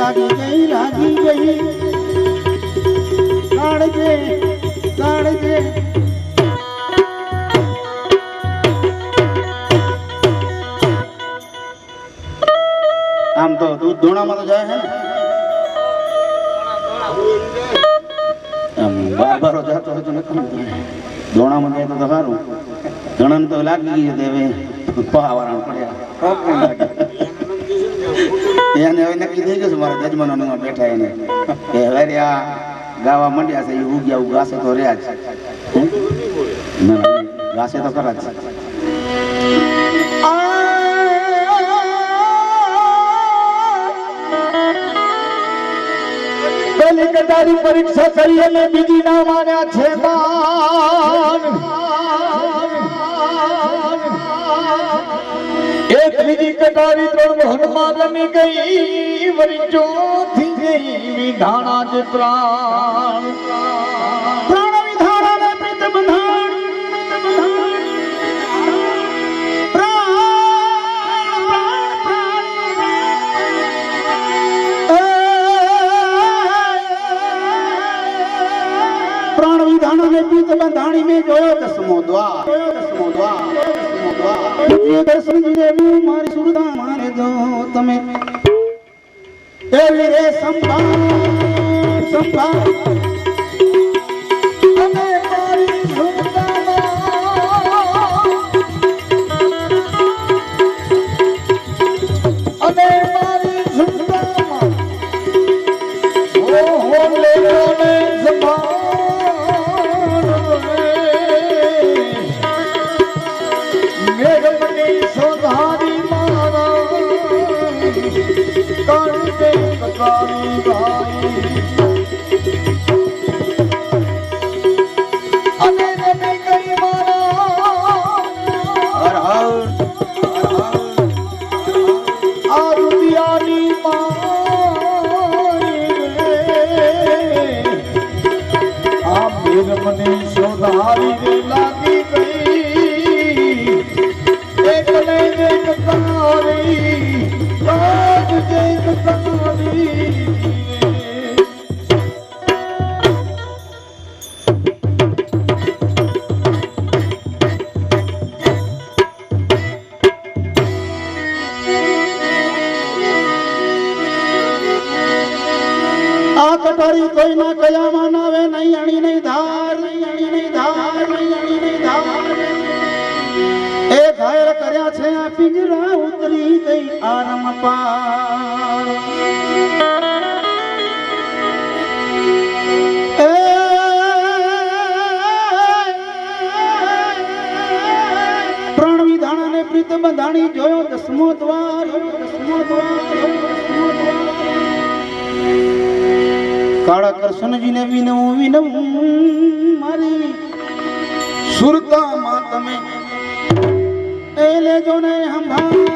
લાગી ગઈ કાઢજે આમ તો દૂધ ધોણામાં તો જાય છે ને બારો જતો હોય તો નથી ધોણામાં જાય તો સારું ઘણા તો લાગી ગઈ હવે પહાવાળા પડ્યા એને હવે નક્કી થઈ ગયું મારા જજમાનો બેઠા એને કે હવે આ ગાવા માંડ્યા છે એ ઉગ્યા ઉગાશે તો રહ્યા જ ગાશે તો ખરા જ પેલી કટારી પરીક્ષા કરી અને બીજી ના માન્યા છે એક બીજી કટારી ત્રણ હનુમાનની ગઈ વરી ચોથી ગઈ વિધાણા જ પ્રાણ વિધાણા ને પ્રીત બંધાણ प्राण विधान में प्रीत बंधाणी में जोयो दसमो द्वार ये दर्शन देवी मारी सुरदा मारे दो तमे एवी रे संभाल अने मारी सुरदा अने मारी सुरदा हो ले ने संभाल सोधारी मारा करते कतारी भाई अने नबी गई मारा आरुदियानी मारी आप मेरे मने सोधारी रे लागी गई कटारी कोई ना कया मानावे नहीं अणी नहीं धार ए घायल करया छे आ पिंजरा उतरी गई आरम पार प्राण विधान ने प्रीत बंधाणी जोयो दसमो द्वार काड़ा कृष्ण जी ने विनव मारी सुरता मात में ले जो ने संभाल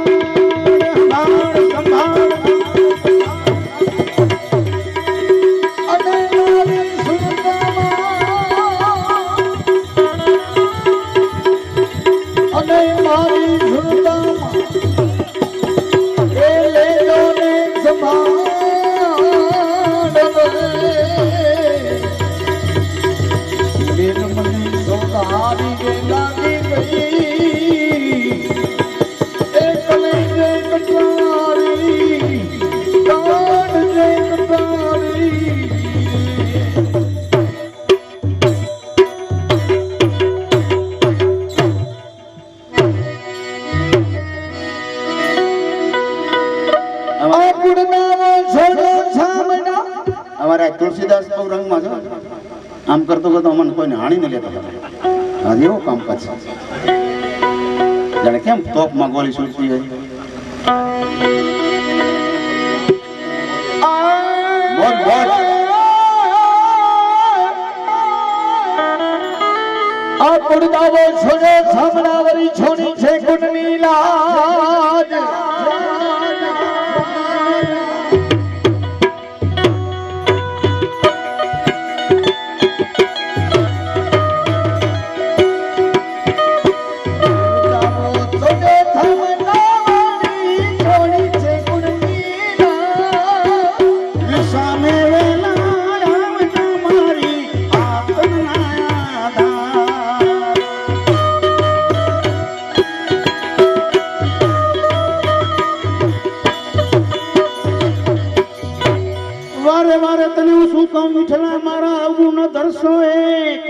तुलसीदास तो रंग में आम करतो अमन कोई हाणी न लेता आज एवं कामकाज जाने केम तोप में गोली छूटती है छोड़े सामनावरी छोड़ी छे कुटनी लाज કહું વિઠલા મારા આવું ન દર્શો એક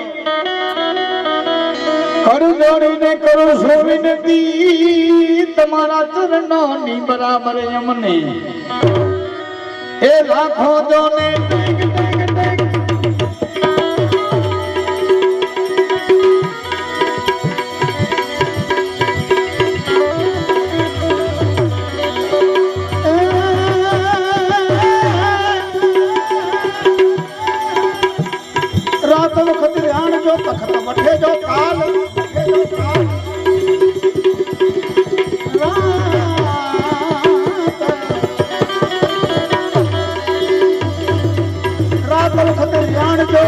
કર જોડીને કરો છો વિનતી તમારા ચરણોની બરાબર અમને એ લાખો જોને રાત વખત ધ્યાન જો તખત વઠે જો કાલ રાત વખત ધ્યાન જો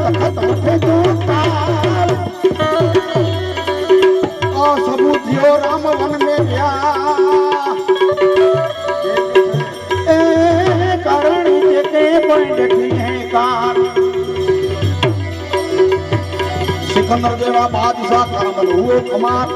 તખત વઠે જો કાલ આ સબૂત થયો રામ વન મે ગયા એ કારણ જે કે પણ ડઠી હે કાર सिकंदर देवा बादशाह कामल हुए कुमार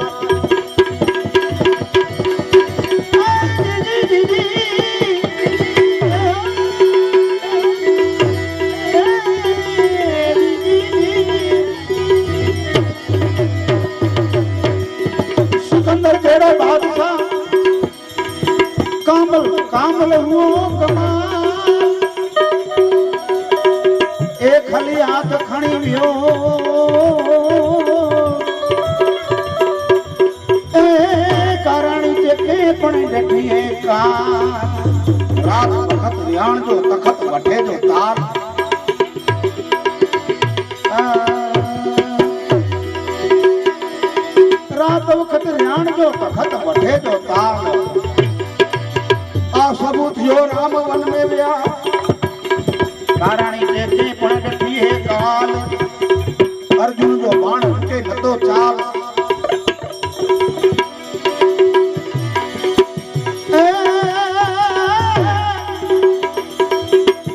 सिकंदर जेड़ा बादशाह कामल हुओ कुमार एक खली हाथ खणी वियो પણ ડઠીએ કાર રાત વખત ધ્યાન જો તખત વઠે જો તાર રાત વખત ધ્યાન જો તખત વઠે જો તાર આ સબૂત જો રામ વન મે વ્યા કારણી જે કે પણ ડઠીએ કાલ અર્જુન જો બાણ છૂટે નતો ચાલ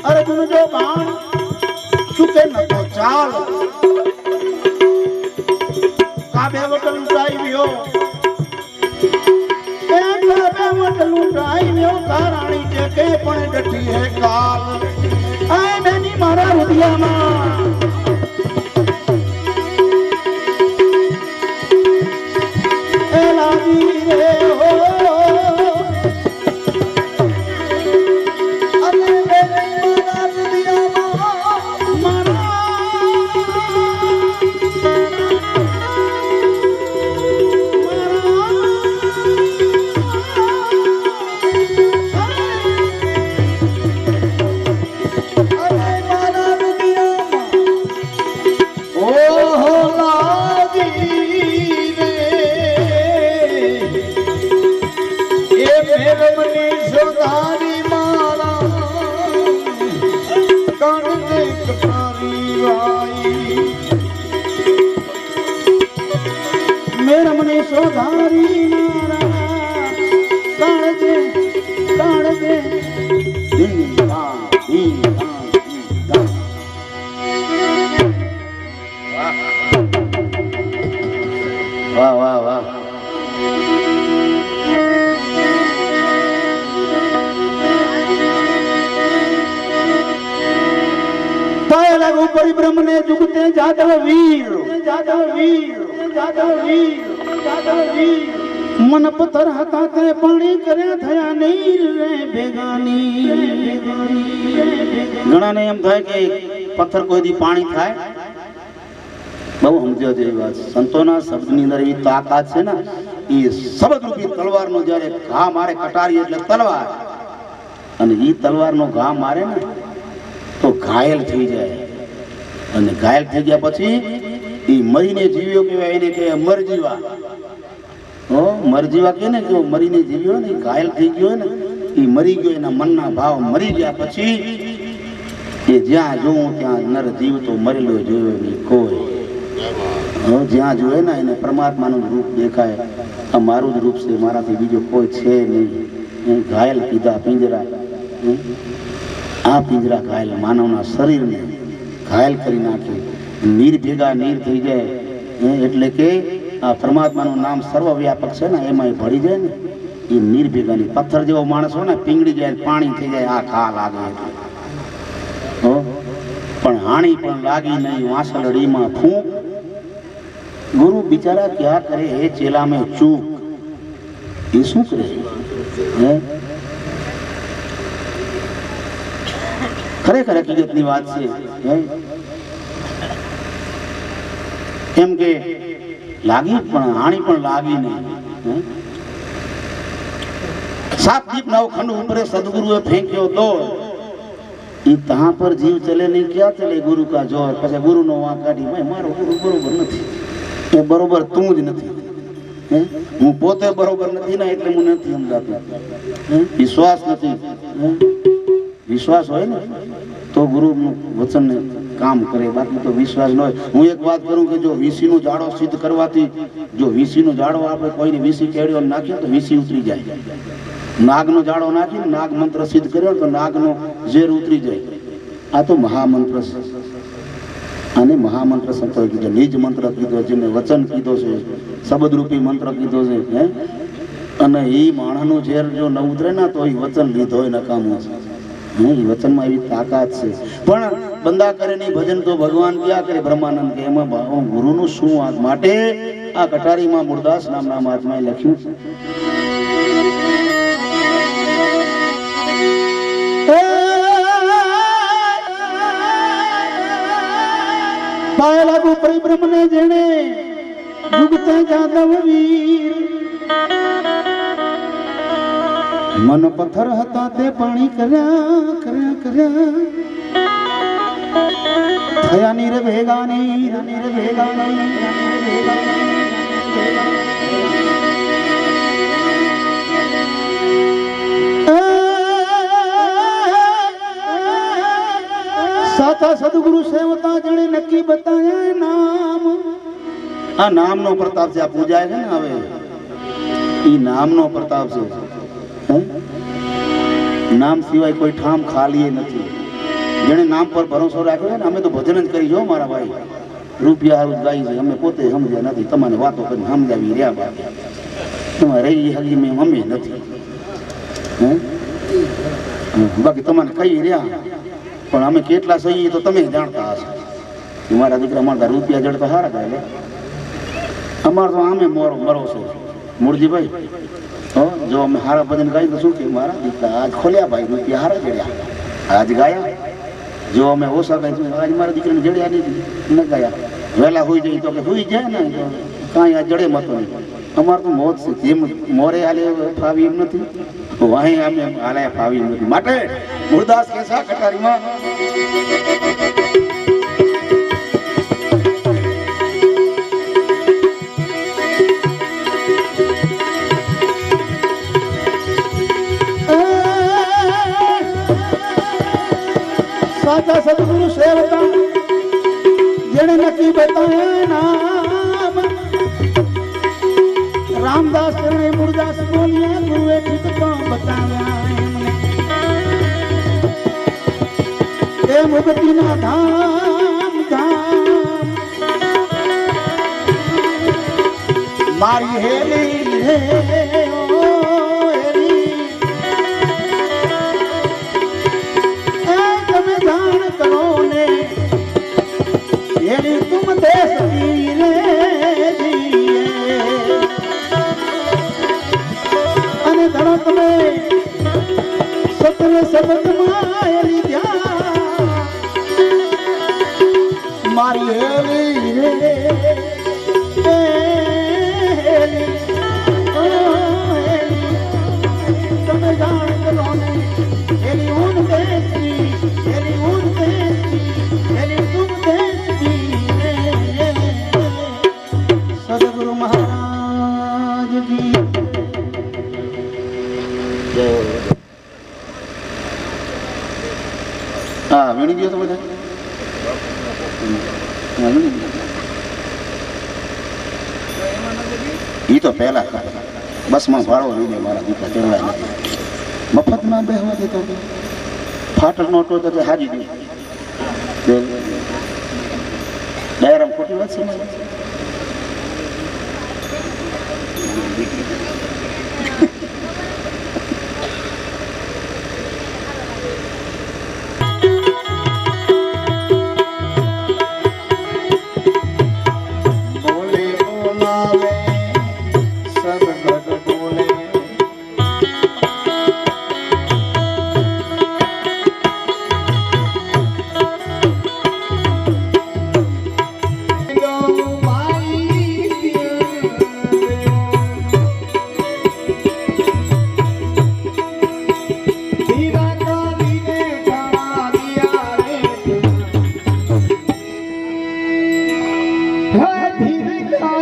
अर्जुन जो बाण चुके न तो चाल काबे वटल लुटाई वियो ए काबे वटल लुटाई वियो काराणी जे के पण डठी है काल आए बेनी मारा रुदिया मां ए लागी रे हो सोधारी मारा काढ़े दीन वाह वाह वाह पाए लगो परिब्रह्म ने जुगते जादव वीर मन पत्थर हताते पानी करे थया नहीं रे बेगानी घणा ने एम थाय के पत्थर कोई दी पानी थाय बहु समझो जेवी વાત સંતોના શબ્દની અંદર એવી તાકાત છે ને એ શબ્દ રૂપી તલવારનો જ્યારે ઘા મારે કટારી એટલે તલવાર અને ઈ તલવારનો ઘા મારે ને તો ઘાયલ થઈ જાય અને ઘાયલ થઈ ગયા પછી ઈ મરીને જીવ્યો કહેવાય એને કે મરજીવા મરજીવા કે ને કે મરીને જીવ્યો ને ઘાયલ થઈ ગયો ને ઈ મરી ગયો એના મનના ભાવ મરી ગયા પછી એ જ્યાં જોઉં ત્યાં નર જીવ તો મરેલો જોયો નહીં કોઈ જ્યાં જોયે ને એને પરમાત્માનું રૂપ દેખાય આ મારું જ રૂપ છે મારાથી બીજો કોઈ છે નહીં ઘાયલ કીધા પિંજરા આ પિંજરા ઘાયલ માનવના શરીરને ઘાયલ કરી નાખે નીર ભેગા નીર થઈ જાય એટલે કે આ પરમાત્માનું નામ સર્વવ્યાપક છે ને એમાં એ ભળી જાય ને એ નીર ભેગાની પથ્થર જેવો માણસ હોય ને પીંગળી જાય પાણી થઈ જાય આ ખા લાગે હાણી પણ લાગી નહીં વાંસલડીમાં ફૂંક ગુરુ બિચારા ક્યાં કરે હે ચેલા મેં ચૂક એ શું કરે હે ખરેખર હકીકતની વાત છે હે કેમ કે લાગી પણ હાણી પણ લાગી નહીં સાત દીપ નવ ખંડ ઉપર સદગુરુએ ફેંક્યો તો ઈ તહાं પર જીવ ચલે નહીં ક્યાં ચલે ગુરુ કા જોર પછી ગુરુ નો વાંક કાઢી ભાઈ મારો ગુરુ બરોબર નથી એ બરોબર તું જ નથી હું પોતે બરોબર નથી ને એટલે હું નથી સમજાતું વિશ્વાસ નથી વિશ્વાસ હોય ને તો ગુરુ નું વચન ને કામ કરે બાકી તો વિશ્વાસ ન હોય હું એક વાત કરું કે જો વીસી નું ઝાડો સિદ્ધ કરવાથી જો વીસી નું ઝાડો આપણે કોઈને વીસી કેળ્યો નાખીએ તો વીસી ઉતરી જાય નાગ નો ઝાડો નાખીને નાગ મંત્ર સિદ્ધ કર્યો તો નાગ નો ઝેર ઉતરી જાય આ તો મહામંત્ર છે આને મહામંત્ર સંતોએ કીધો નિજ મંત્ર કીધો જેને વચન કીધો છે શબ્દરૂપી મંત્ર કીધો છે હે અને એ માણસનું ઝેર જો ન ઉતરે ના તો એ વચન લીધો હોય નકામું છે એ વચનમાં એવી તાકાત છે પણ બંદા કરે નહીં ભજન તો ભગવાન ક્યાં કરે બ્રહ્માનંદ કે એમાં ગુરુનું શું વાત માટે આ કટારીમાં મૂળદાસ નામના મહાત્માએ લખ્યું છે પાય લાગુ પરિબ્રહ્મ ને જેણે જુગતે જાદવ વીર મન પથ્થર હતા તે પાણી કર્યા કર્યા કર્યા થયા નીર ભેગાની સાચા સદગુરુ સેવતા જણે નક્કી બતાયા નામ આ નામનો પ્રતાપ છે આ પૂજાય છે ને હવે ઈ નામનો પ્રતાપ છે નામ સિવાય કોઈ ઠામ ખાલી નથી જેને નામ પર ભરોસો રાખ્યો છે ને અમે તો ભજન જ કરી જો મારા ભાઈ રૂપિયા હારું ગાઈ છે અમે પોતે સમજ્યા નથી તમારે વાતો કરી સમજાવી રહ્યા બાકી તમારે રહી હજી મેં અમે નથી બાકી તમારે કહી રહ્યા પણ અમે કેટલા સહી તો તમે જાણતા હશો મારા દીકરા અમારા રૂપિયા જડતા સારા ગાય અમારે તો આમે મરો છે મૂળજીભાઈ જો અમે હારા ભજન ગાઈ તો શું કે મારા દીકરા આજ ખોલ્યા ભાઈ રૂપિયા હારા જડ્યા આજ ગાયા જો અમે ઓછા ગાઈ આજ મારા દીકરાને જડ્યા નહીં ન ગયા વહેલા હોઈ જાય તો કે હોઈ જાય ને કાંઈ આ જડે મતો નહીં અમારે તો મોત છે જેમ મોરે હાલે ફાવી એમ નથી વાહી અમે હાલે ફાવી એમ નથી માટે મૂળદાસ કેસા કટારીમાં સાચા સદગુરુ સેવતા જેણે નક્કી બતાયા નામ રામદાસ ને મૂળદાસ બોલ્યા ગુરુએ ઠીક તો બતાવ્યા એ મુક્તિના ધામ ધામ મારી હેલી હે મારી હેલી તમે જાણ કરો ને હેલી ઊન દેશી હેલી ઊન દેશી હેલી તુમ દેશી સદગુરુ મહારાજ કી જય હા વીણી ગયો તો બધા ઈ તો પહેલા બસમાં ભાડો લઈ જાય મારા દીકરા ચડવા નથી મફતમાં બેહવા દેતો ફાટક નો તો હાજી દે ડાયરામ ખોટી વાત છે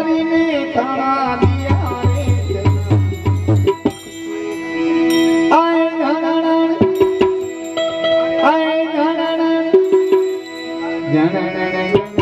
મારીને થાણા દિયા રે આય ઘણણ આય ઘણણ ઘણણ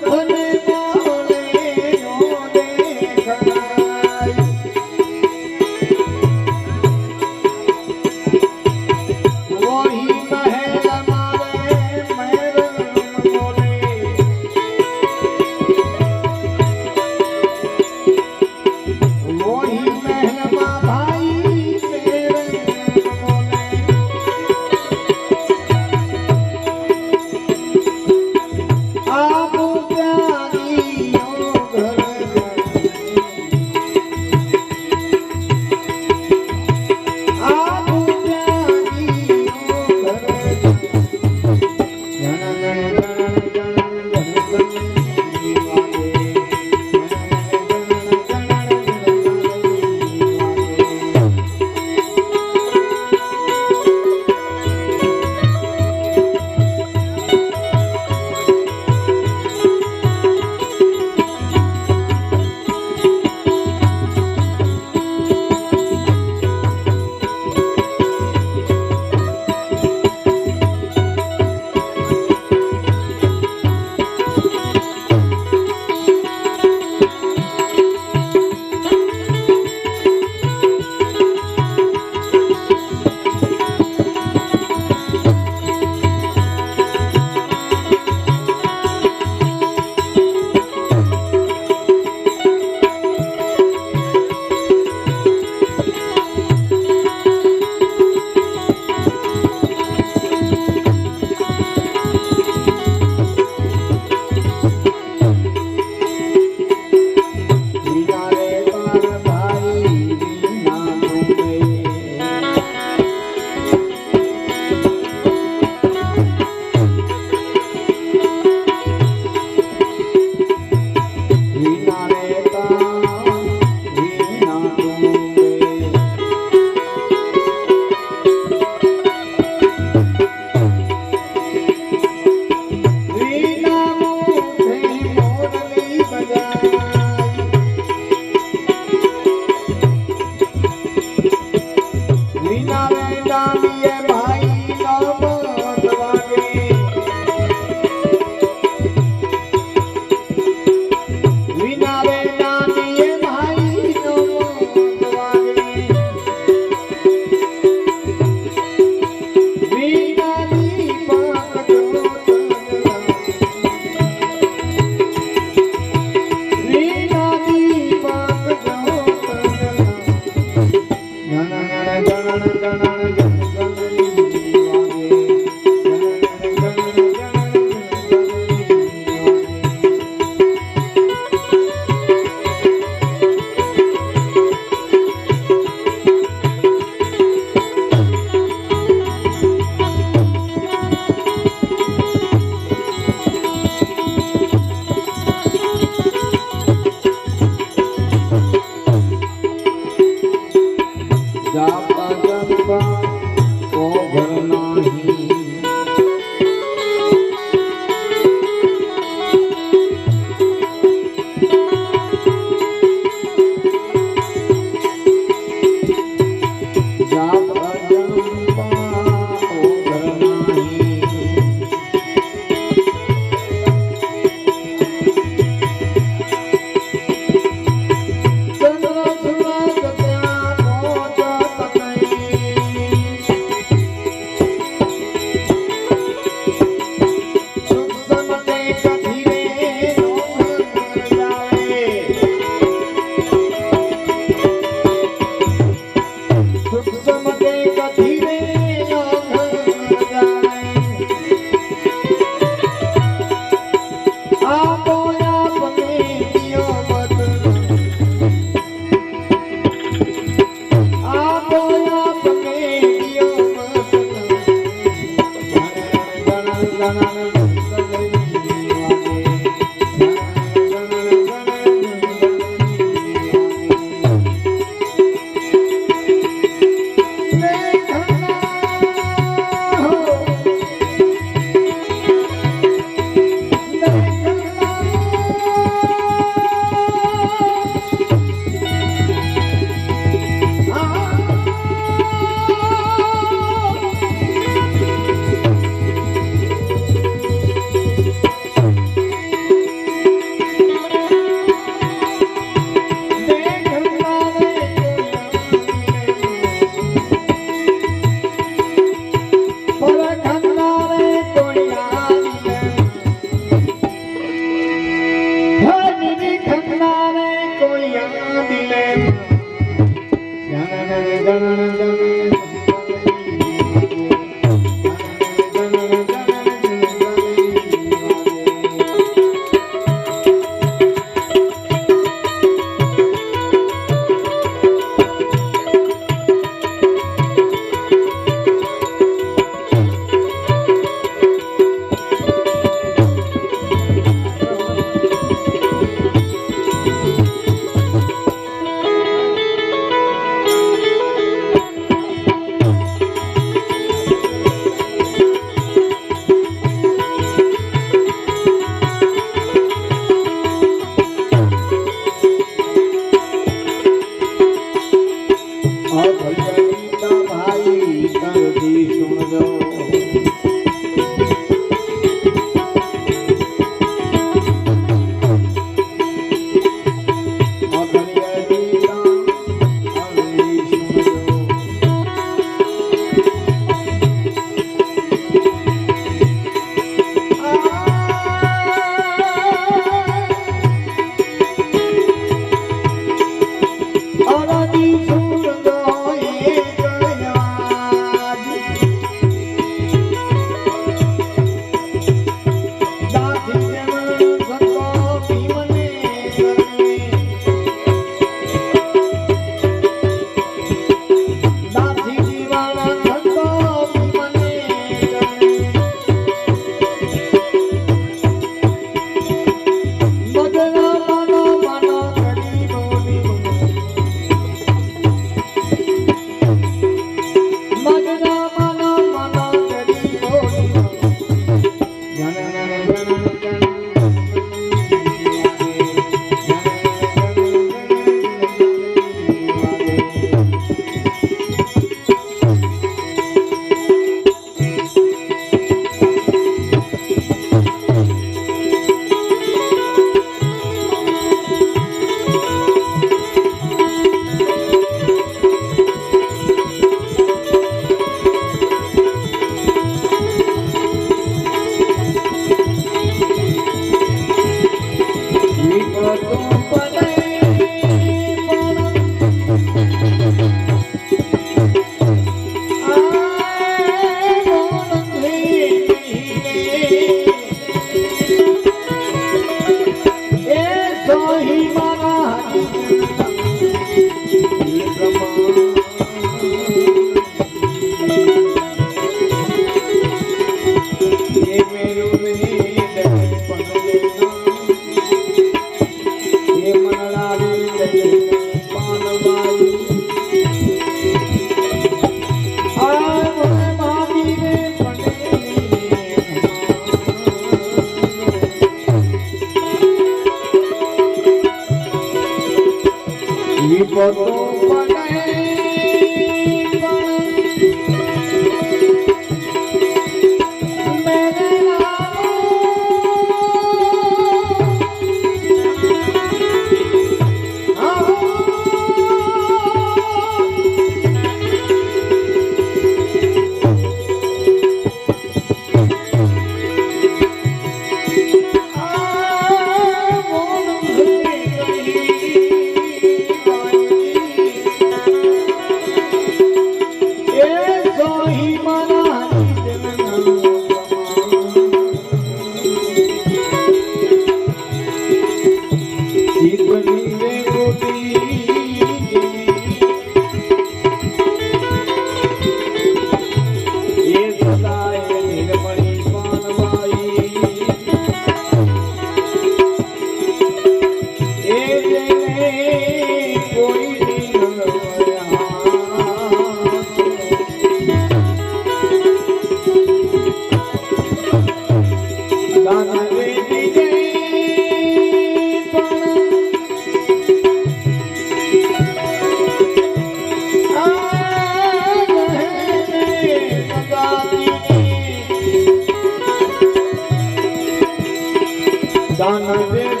દાન દે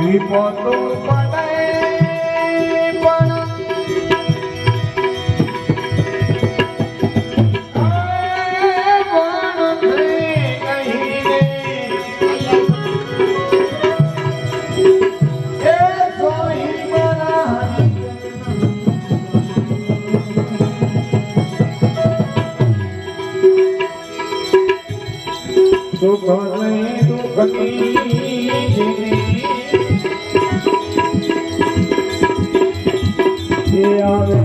વિપતો પડે સુખ નહીં દુઃખની આવે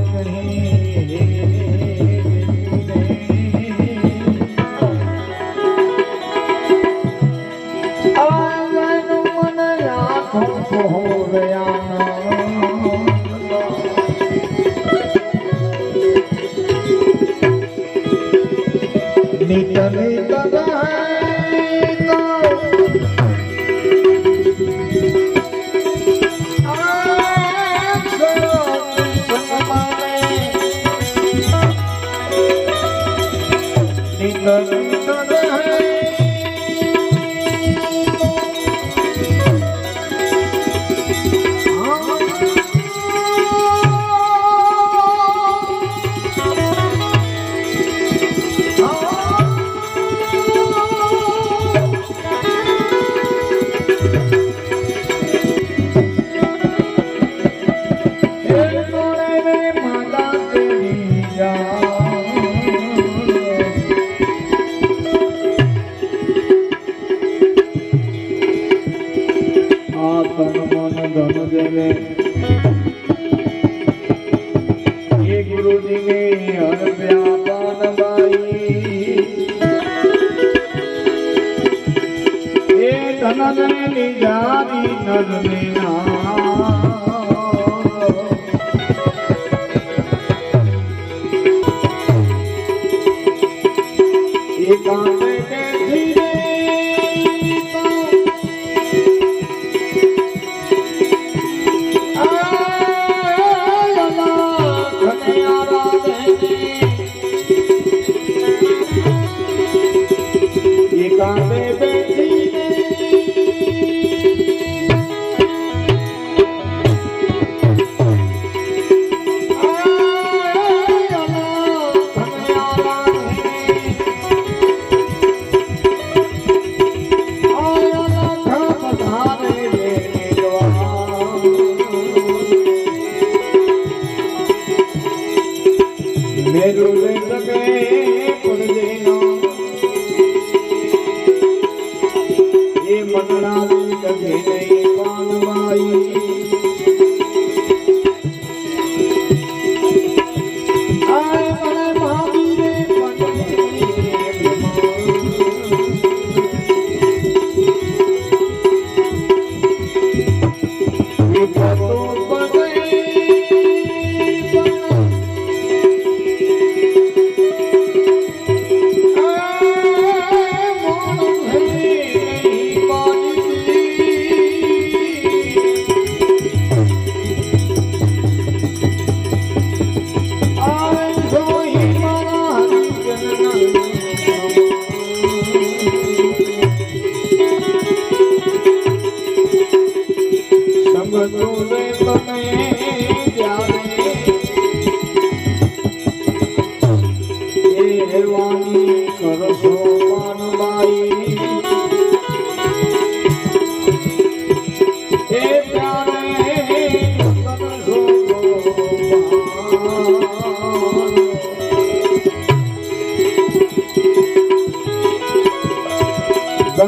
गुरुजी ने हर व्यापान बाई ये धन ने जारी नर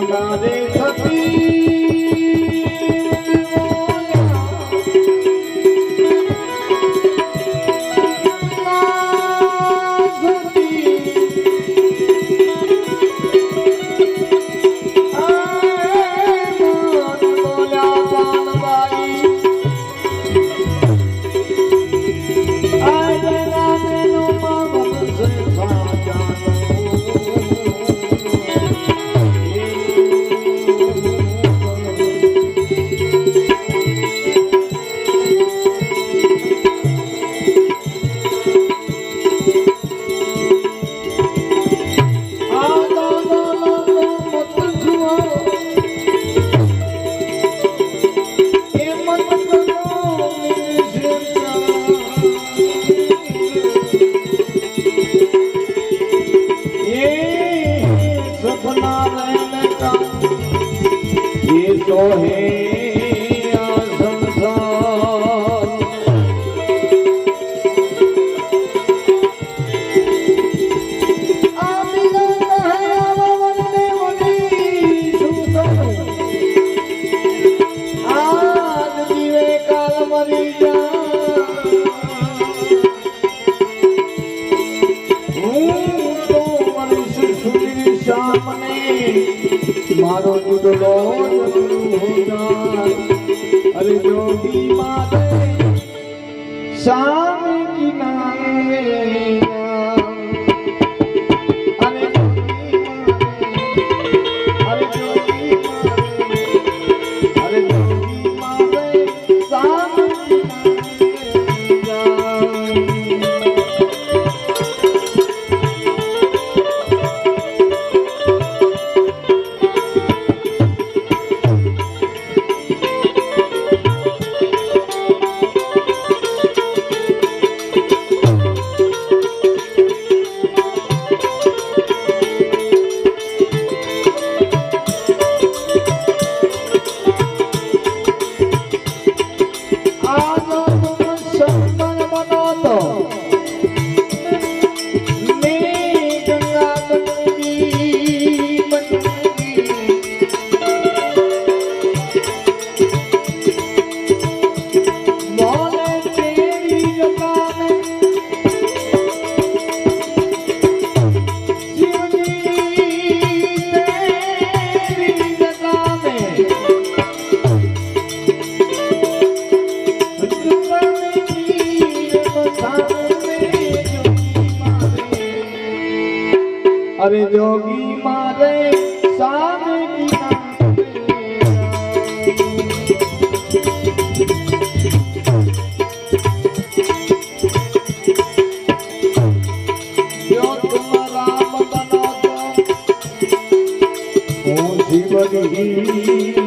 ગંગા રે સતી મારો દુડલો અરે જોગી મારે શામ કિનારે અરે જોગી મારે શામ અરે જોગી મારે સામે જો તુમ રામ બનો તો હું જીવની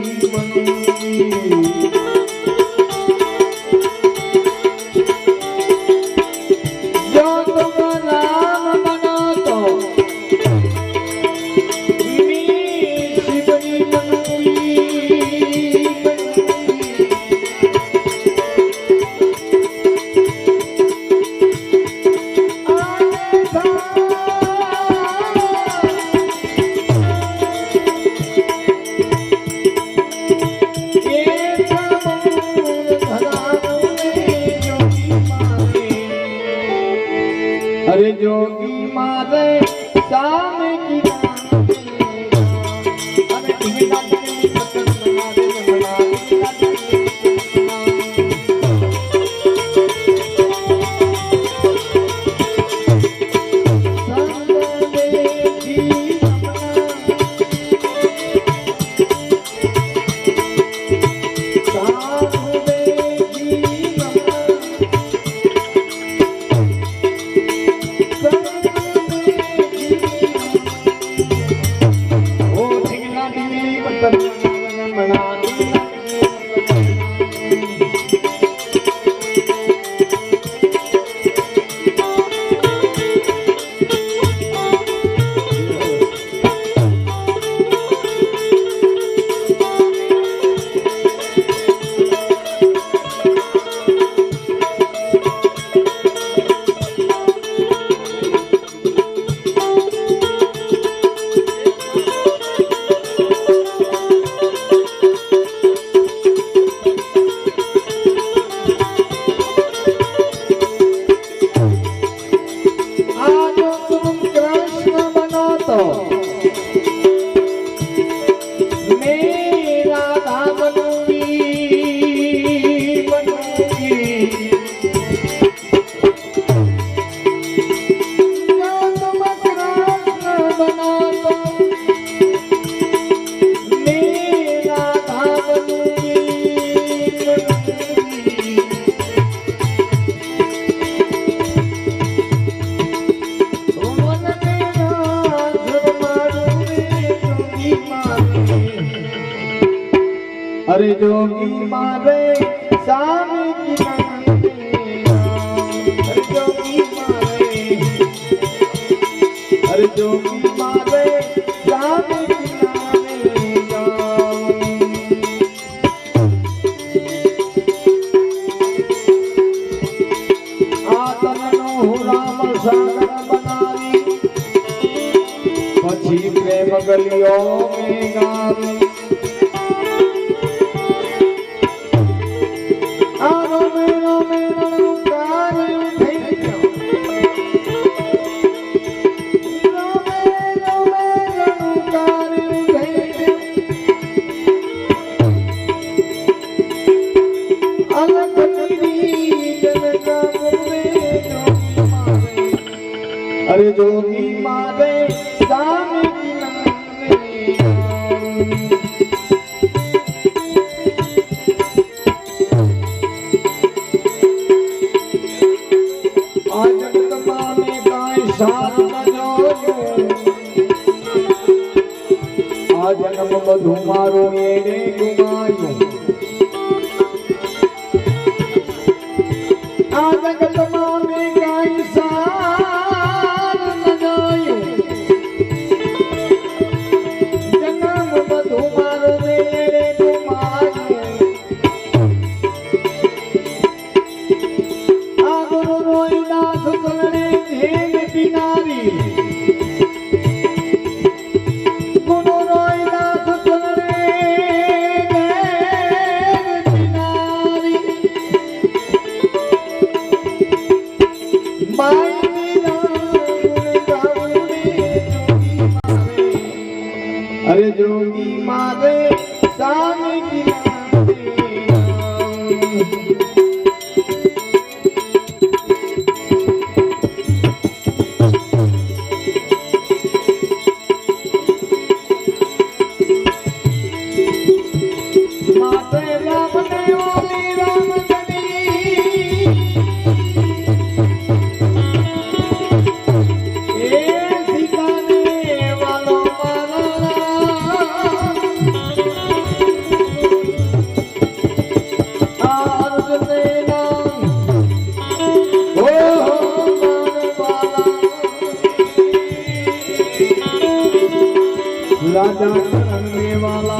मैं राधा बनूंगी बनूंगी तुम कृष्ण बना दो मैं राधा बनूंगी बनूंगी अरे जोगी मारे सामी किनारे अरे जोगी मारे अरे जोगी मारे सामी किनारे आतनो राम सागर बनावी પછી પ્રેમ ગલિયો में गावी अरे जोगी मारे सामी किनारे आज जगतमाने काई साथ न जोयो आ जन्म बधु मारो एने गुमायो आ जगतमाने काई साथ न जोयो जन्म बधु मारो एने गुमायो आ गुरु रोईदास चलने धेन किनारी गुरु रोईदास चलने धेन किनारी माई मीरा गुण गाऊंगी जोगी मारे अरे जोगी मारे सामी किनारे माते राम ने वाली राम जनी ए सीता ने वालो मारा अर्जुन ने नाम ओ मान वाला राजा करने वाला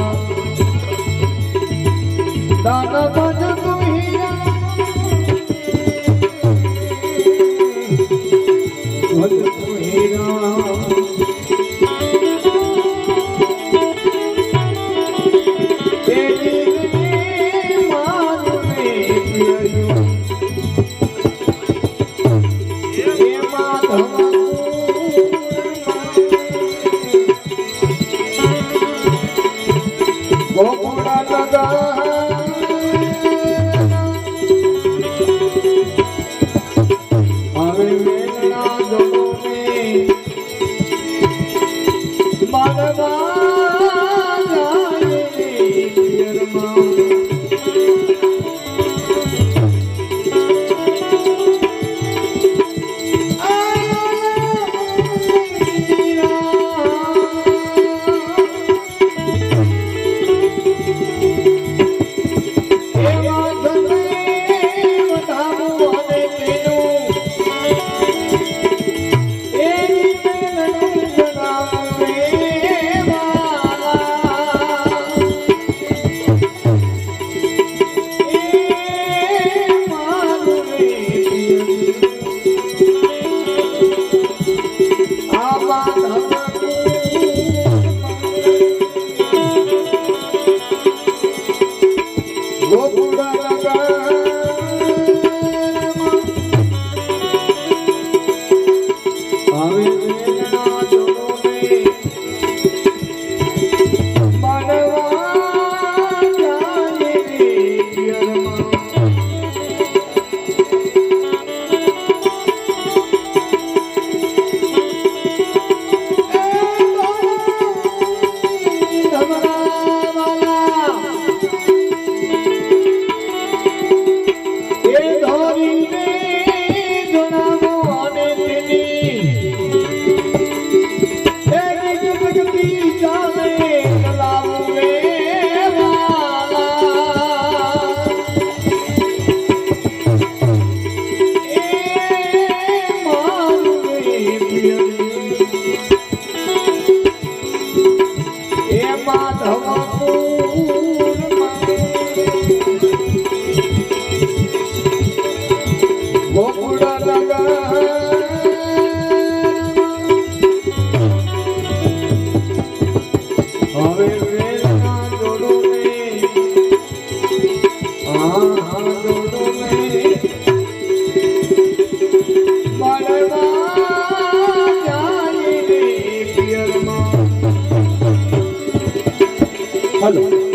दाना बज तुहिया बज तुहिया तेरी मान में पियो ये माधव गोकुड़ा लगा हमें मेलना दोनों में मानवा जाए पियरमा હલો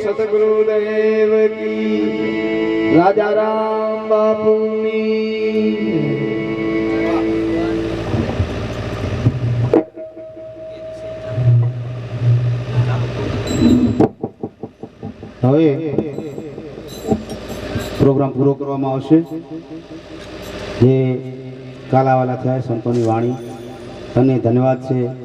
સતગુરુદેવ કી રાજા રામ બાપુની હવે પ્રોગ્રામ પૂરો કરવામાં આવશે. જે કાલાવાલા થયા સંતોની વાણી તને ધન્યવાદ છે.